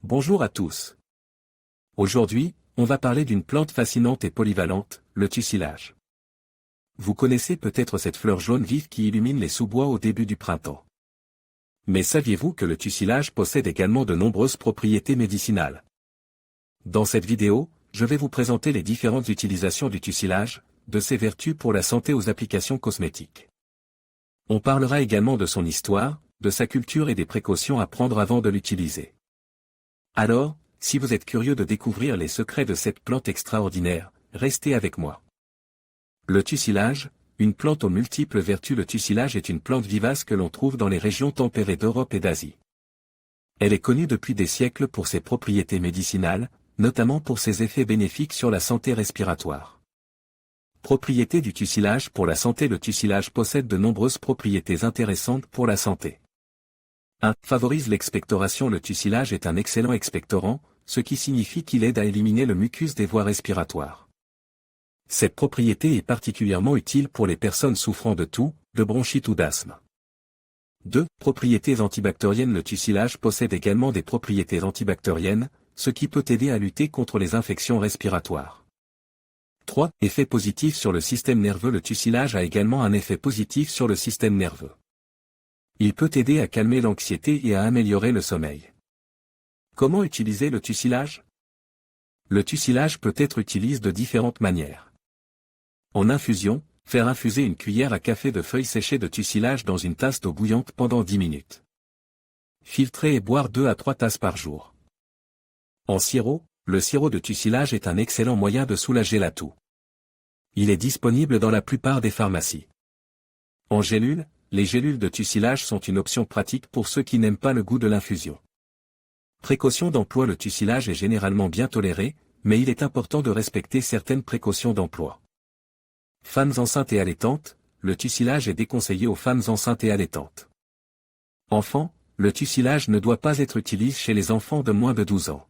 Bonjour à tous. Aujourd'hui, on va parler d'une plante fascinante et polyvalente, le tussilage. Vous connaissez peut-être cette fleur jaune vive qui illumine les sous-bois au début du printemps. Mais saviez-vous que le tussilage possède également de nombreuses propriétés médicinales? Dans cette vidéo, je vais vous présenter les différentes utilisations du tussilage, de ses vertus pour la santé aux applications cosmétiques. On parlera également de son histoire, de sa culture et des précautions à prendre avant de l'utiliser. Alors, si vous êtes curieux de découvrir les secrets de cette plante extraordinaire, restez avec moi. Le tussilage, une plante aux multiples vertus. Le tussilage est une plante vivace que l'on trouve dans les régions tempérées d'Europe et d'Asie. Elle est connue depuis des siècles pour ses propriétés médicinales, notamment pour ses effets bénéfiques sur la santé respiratoire. Propriétés du tussilage pour la santé. Le tussilage possède de nombreuses propriétés intéressantes pour la santé. 1. Favorise l'expectoration. Le tussilage est un excellent expectorant, ce qui signifie qu'il aide à éliminer le mucus des voies respiratoires. Cette propriété est particulièrement utile pour les personnes souffrant de toux, de bronchite ou d'asthme. 2. Propriétés antibactériennes. Le tussilage possède également des propriétés antibactériennes, ce qui peut aider à lutter contre les infections respiratoires. 3. Effet positif sur le système nerveux. Le tussilage a également un effet positif sur le système nerveux. Il peut aider à calmer l'anxiété et à améliorer le sommeil. Comment utiliser le tussilage? Le tussilage peut être utilisé de différentes manières. En infusion, faire infuser une cuillère à café de feuilles séchées de tussilage dans une tasse d'eau bouillante pendant 10 minutes. Filtrer et boire 2 à 3 tasses par jour. En sirop, le sirop de tussilage est un excellent moyen de soulager la toux. Il est disponible dans la plupart des pharmacies. En gélule, les gélules de tussilage sont une option pratique pour ceux qui n'aiment pas le goût de l'infusion. Précaution d'emploi. Le tussilage est généralement bien toléré, mais il est important de respecter certaines précautions d'emploi. Femmes enceintes et allaitantes, le tussilage est déconseillé aux femmes enceintes et allaitantes. Enfants, le tussilage ne doit pas être utilisé chez les enfants de moins de 12 ans.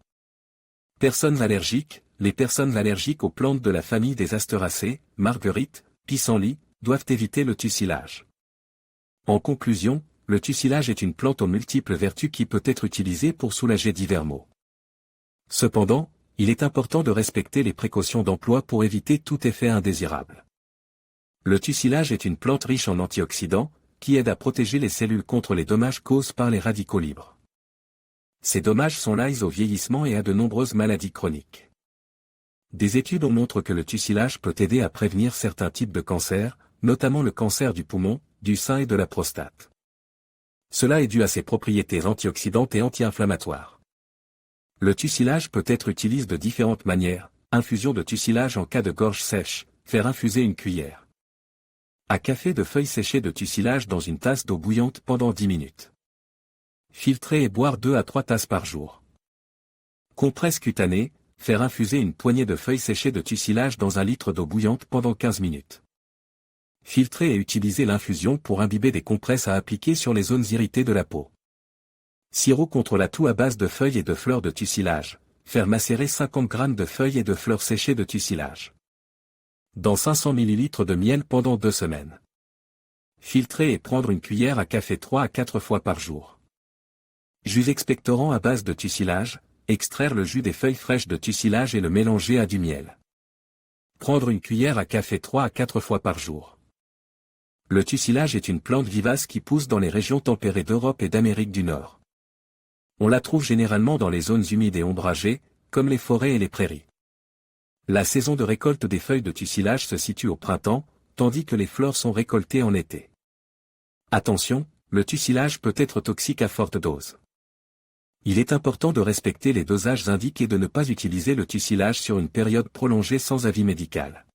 Personnes allergiques, les personnes allergiques aux plantes de la famille des astéracées, marguerites, pissenlits, doivent éviter le tussilage. En conclusion, le tussilage est une plante aux multiples vertus qui peut être utilisée pour soulager divers maux. Cependant, il est important de respecter les précautions d'emploi pour éviter tout effet indésirable. Le tussilage est une plante riche en antioxydants, qui aide à protéger les cellules contre les dommages causés par les radicaux libres. Ces dommages sont liés au vieillissement et à de nombreuses maladies chroniques. Des études montrent que le tussilage peut aider à prévenir certains types de cancers, notamment le cancer du poumon, du sein et de la prostate. Cela est dû à ses propriétés antioxydantes et anti-inflammatoires. Le tussilage peut être utilisé de différentes manières: infusion de tussilage en cas de gorge sèche, faire infuser une cuillère à café de feuilles séchées de tussilage dans une tasse d'eau bouillante pendant 10 minutes. Filtrer et boire 2 à 3 tasses par jour. Compresse cutanée, faire infuser une poignée de feuilles séchées de tussilage dans 1 litre d'eau bouillante pendant 15 minutes. Filtrer et utiliser l'infusion pour imbiber des compresses à appliquer sur les zones irritées de la peau. Sirop contre la toux à base de feuilles et de fleurs de tussilage, faire macérer 50 g de feuilles et de fleurs séchées de tussilage dans 500 ml de miel pendant 2 semaines. Filtrer et prendre une cuillère à café 3 à 4 fois par jour. Jus expectorant à base de tussilage, extraire le jus des feuilles fraîches de tussilage et le mélanger à du miel. Prendre une cuillère à café 3 à 4 fois par jour. Le tussilage est une plante vivace qui pousse dans les régions tempérées d'Europe et d'Amérique du Nord. On la trouve généralement dans les zones humides et ombragées, comme les forêts et les prairies. La saison de récolte des feuilles de tussilage se situe au printemps, tandis que les fleurs sont récoltées en été. Attention, le tussilage peut être toxique à forte dose. Il est important de respecter les dosages indiqués et de ne pas utiliser le tussilage sur une période prolongée sans avis médical.